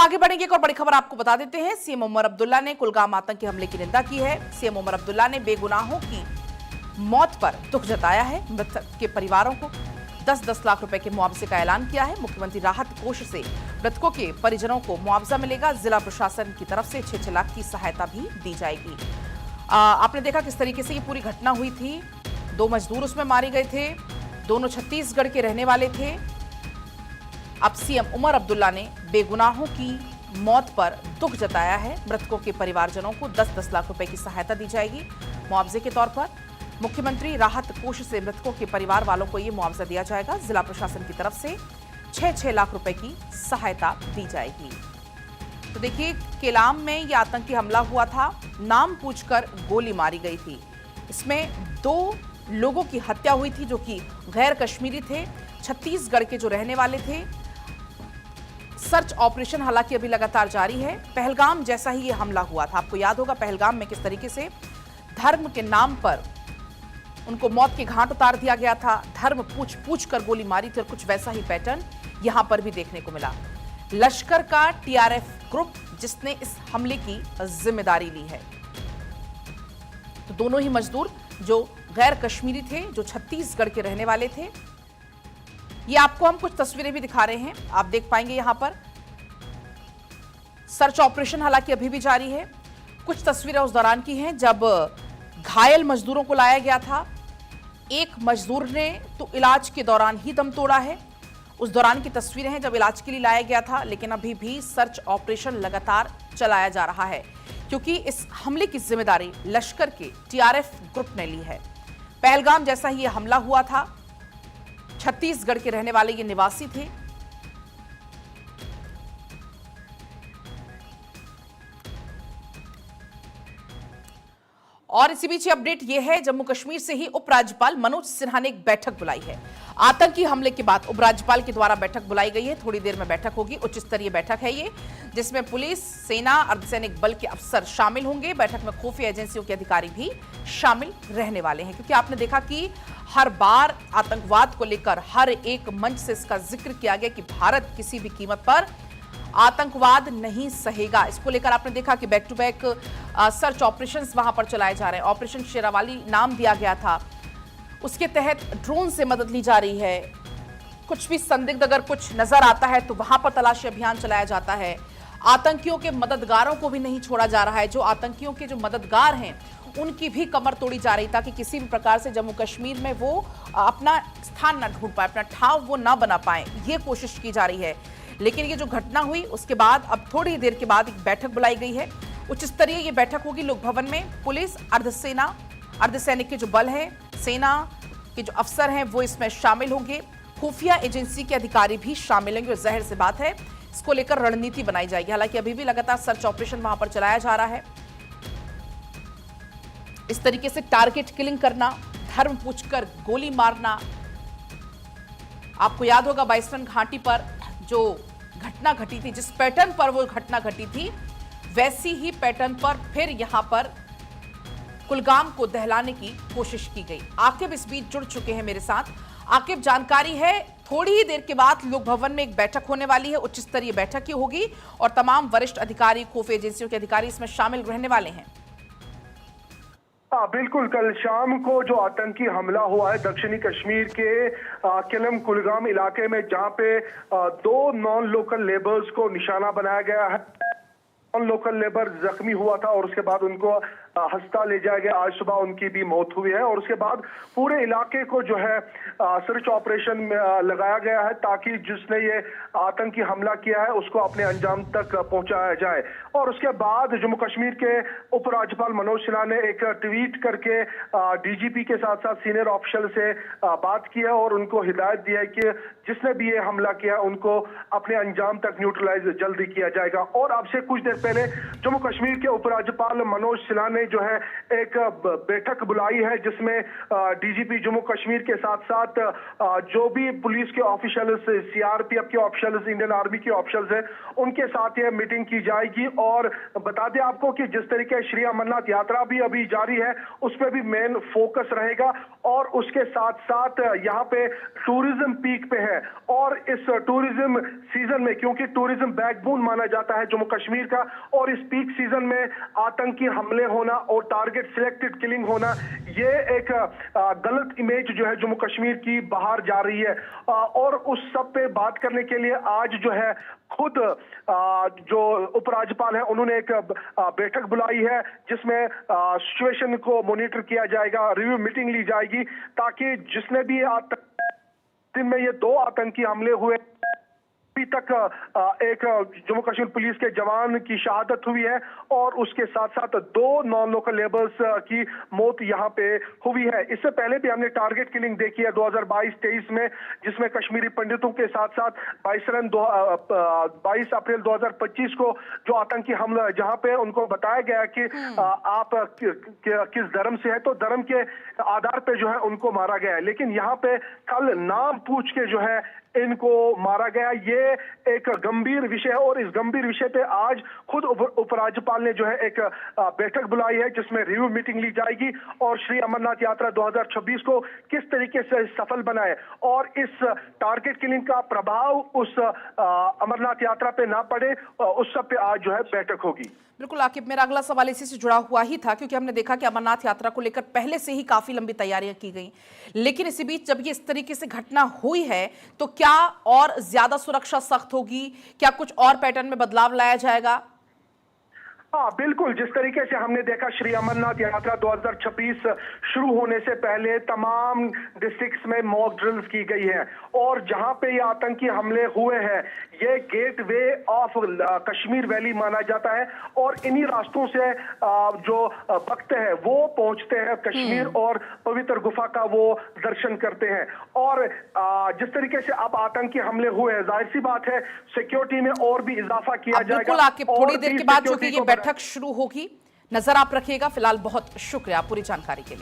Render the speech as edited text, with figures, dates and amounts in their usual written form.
आगे बढ़ेंगे। एक और बड़ी खबर आपको बता देते हैं। सीएम उमर अब्दुल्ला ने कुलगाम आतंकी हमले की निंदा की है। सीएम उमर अब्दुल्ला ने बेगुनाहों की मौत पर दुख जताया है। मृतक के परिवारों को 10-10 लाख रुपए के मुआवजे का ऐलान किया है। मुख्यमंत्री राहत कोष से मृतकों के परिजनों को मुआवजा मिलेगा। जिला प्रशासन की तरफ से 6-6 लाख की सहायता भी दी जाएगी। आपने देखा किस तरीके से ये पूरी घटना हुई थी। 2 मजदूर उसमें मारे गए थे। दोनों छत्तीसगढ़ के रहने वाले थे। अब सीएम उमर अब्दुल्ला ने बेगुनाहों की मौत पर दुख जताया है। मृतकों के परिवारजनों को 10-10 लाख रुपए की सहायता दी जाएगी मुआवजे के तौर पर। मुख्यमंत्री राहत कोष से मृतकों के परिवार वालों को यह मुआवजा दिया जाएगा। जिला प्रशासन की तरफ से 6-6 लाख रुपए की सहायता दी जाएगी। तो देखिए, केलाम में यह आतंकी हमला हुआ था। नाम पूछकर गोली मारी गई थी। इसमें 2 लोगों की हत्या हुई थी जो कि गैर कश्मीरी थे, छत्तीसगढ़ के जो रहने वाले थे। सर्च ऑपरेशन हालांकि अभी लगातार जारी है। पहलगाम जैसा ही यह हमला हुआ था। आपको याद होगा पहलगाम में किस तरीके से धर्म के नाम पर उनको मौत के घाट उतार दिया गया था। धर्म पूछ पूछ कर गोली मारी थी और कुछ वैसा ही पैटर्न यहां पर भी देखने को मिला। लश्कर का टीआरएफ ग्रुप जिसने इस हमले की जिम्मेदारी ली है। तो दोनों ही मजदूर जो गैर कश्मीरी थे, जो छत्तीसगढ़ के रहने वाले थे। ये आपको हम कुछ तस्वीरें भी दिखा रहे हैं, आप देख पाएंगे यहां पर। सर्च ऑपरेशन हालांकि अभी भी जारी है। कुछ तस्वीरें उस दौरान की हैं जब घायल मजदूरों को लाया गया था। एक मजदूर ने तो इलाज के दौरान ही दम तोड़ा है। उस दौरान की तस्वीरें हैं जब इलाज के लिए लाया गया था। लेकिन अभी भी सर्च ऑपरेशन लगातार चलाया जा रहा है क्योंकि इस हमले की जिम्मेदारी लश्कर के टीआरएफ ग्रुप ने ली है। पहलगाम जैसा ही यह हमला हुआ था। छत्तीसगढ़ के रहने वाले ये निवासी थे। और इसी बीच अपडेट यह है, जम्मू कश्मीर से ही उपराज्यपाल मनोज सिन्हा ने एक बैठक बुलाई है। आतंकी हमले के बाद उपराज्यपाल के द्वारा बैठक बुलाई गई है। थोड़ी देर में बैठक होगी। उच्च स्तरीय बैठक है ये, जिसमें पुलिस, सेना, अर्धसैनिक बल के अफसर शामिल होंगे। बैठक में खुफिया एजेंसियों के अधिकारी भी शामिल रहने वाले हैं क्योंकि आपने देखा कि हर बार आतंकवाद को लेकर हर एक मंच से इसका जिक्र किया गया कि भारत किसी भी कीमत पर आतंकवाद नहीं सहेगा। इसको लेकर आपने देखा कि back to back search operations वहां पर चलाए जा रहे हैं। ऑपरेशन शेरावाली नाम दिया गया था। उसके तहत ड्रोन से मदद ली जा रही है। कुछ भी संदिग्ध अगर कुछ नजर आता है तो वहां पर तलाशी अभियान चलाया जाता है। आतंकियों के मददगारों को भी नहीं छोड़ा जा रहा है। जो आतंकियों के जो मददगार हैं उनकी भी कमर तोड़ी जा रही ताकि किसी भी प्रकार से जम्मू कश्मीर में वो अपना स्थान ना ढूंढ पाए, अपना ठाव वो ना बना पाए। ये कोशिश की जा रही है। लेकिन ये जो घटना हुई उसके बाद अब थोड़ी देर के बाद एक बैठक बुलाई गई है। उच्च स्तरीय ये बैठक होगी लोक भवन में। पुलिस, अर्धसेना, अर्धसैनिक के जो बल है, सेना के जो अफसर हैं वो इसमें शामिल होंगे। खुफिया एजेंसी के अधिकारी भी शामिल होंगे। और जाहिर सी बात है इसको लेकर रणनीति बनाई जाएगी। हालांकि अभी भी लगातार सर्च ऑपरेशन वहां पर चलाया जा रहा है। इस तरीके से टारगेट किलिंग करना, धर्म पूछकर गोली मारना। आपको याद होगा बाइसन घाटी पर जो घटना घटी थी, जिस पैटर्न पर वो घटना घटी थी वैसी ही पैटर्न पर फिर यहां पर कुलगाम को दहलाने की कोशिश की गई। आकिब इस बीच जुड़ चुके हैं मेरे साथ। आकिब, जानकारी है थोड़ी ही देर के बाद लोक भवन में एक बैठक होने वाली है। उच्च स्तरीय बैठक की होगी और तमाम वरिष्ठ अधिकारी, खुफिया एजेंसियों के अधिकारी इसमें शामिल रहने वाले हैं। हाँ बिल्कुल, कल शाम को जो आतंकी हमला हुआ है दक्षिणी कश्मीर के केलम कुलगाम इलाके में, जहां पे 2 नॉन लोकल लेबर्स को निशाना बनाया गया है। नॉन लोकल लेबर जख्मी हुआ था और उसके बाद उनको अस्पताल ले जाया गया। आज सुबह उनकी भी मौत हुई है और उसके बाद पूरे इलाके को जो है सर्च ऑपरेशन में लगाया गया है ताकि जिसने ये आतंकी हमला किया है उसको अपने अंजाम तक पहुंचाया जाए। और उसके बाद जम्मू कश्मीर के उपराज्यपाल मनोज सिन्हा ने एक ट्वीट करके डीजीपी के साथ साथ सीनियर ऑफिसर से बात की है और उनको हिदायत दी है कि जिसने भी ये हमला किया उनको अपने अंजाम तक न्यूट्रलाइज जल्दी किया जाएगा। और अब से कुछ देर पहले जम्मू कश्मीर के उपराज्यपाल मनोज सिन्हा ने जो है एक बैठक बुलाई है जिसमें डीजीपी जम्मू कश्मीर के साथ साथ जो भी पुलिस के ऑफिशियल्स, सीआरपीएफ के ऑफिशियल्स, इंडियन आर्मी के ऑफिशियल्स हैं उनके साथ यह मीटिंग की जाएगी। और बता दें आपको कि जिस तरीके श्री अमरनाथ यात्रा भी अभी जारी है उस पर भी मेन फोकस रहेगा और उसके साथ साथ यहाँ पे टूरिज्म पीक पे है। और इस टूरिज्म सीजन में, क्योंकि टूरिज्म बैकबोन माना जाता है जम्मू कश्मीर का, और इस पीक सीजन में आतंकी हमले होना और टारगेट सिलेक्टेड किलिंग होना, ये एक गलत इमेज जो है जम्मू कश्मीर की बाहर जा रही है। और उस सब पे बात करने के लिए आज जो है खुद जो उपराज्यपाल है उन्होंने एक बैठक बुलाई है, जिसमें सिचुएशन को मॉनिटर किया जाएगा, रिव्यू मीटिंग ली जाएगी, ताकि जिसने भी दिन में ये 2 आतंकी हमले हुए, अभी तक एक जम्मू कश्मीर पुलिस के जवान की शहादत हुई है और उसके साथ साथ 2 नॉन लोकल लेबर्स की मौत यहाँ पे हुई है। इससे पहले भी हमने टारगेट किलिंग देखी है 2022-23 में, जिसमें कश्मीरी पंडितों के साथ साथ 22 अप्रैल 2025 को जो आतंकी हमला, जहां पे उनको बताया गया कि आप किस धर्म से है, तो धर्म के आधार पे जो है उनको मारा गया है। लेकिन यहाँ पे कल नाम पूछ के जो है इनको मारा गया। ये एक गंभीर विषय है और इस गंभीर विषय पे आज खुद उपराज्यपाल ने जो है एक बैठक बुलाई है, जिसमें रिव्यू मीटिंग ली जाएगी और श्री अमरनाथ यात्रा 2026 को किस तरीके से सफल बनाए और इस टारगेट किलिंग का प्रभाव उस अमरनाथ यात्रा पे ना पड़े, उस सब पे आज जो है बैठक होगी। बिल्कुल आकिब, मेरा अगला सवाल इसी से जुड़ा हुआ ही था, क्योंकि हमने देखा कि अमरनाथ यात्रा को लेकर पहले से ही काफी लंबी तैयारियां की गई, लेकिन इसी बीच जब ये इस तरीके से घटना हुई है तो क्या और ज्यादा सुरक्षा सख्त होगी? क्या कुछ और पैटर्न में बदलाव लाया जाएगा? हाँ बिल्कुल, जिस तरीके से हमने देखा श्री अमरनाथ यात्रा 2026 शुरू होने से पहले तमाम डिस्ट्रिक्ट्स में मॉक ड्रिल्स की गई है और जहां पे ये आतंकी हमले हुए हैं, ये गेटवे ऑफ कश्मीर वैली माना जाता है और इन्हीं रास्तों से जो भक्त है वो पहुंचते हैं कश्मीर और पवित्र गुफा का वो दर्शन करते हैं। और जिस तरीके से अब आतंकी हमले हुए हैं, जाहिर सी बात है सिक्योरिटी में और भी इजाफा किया जाएगा। बिल्कुल आकिब, थोड़ी देर के बाद चूंकि ये बैठक शुरू होगी, नजर आप रखिएगा। फिलहाल बहुत शुक्रिया पूरी जानकारी के लिए।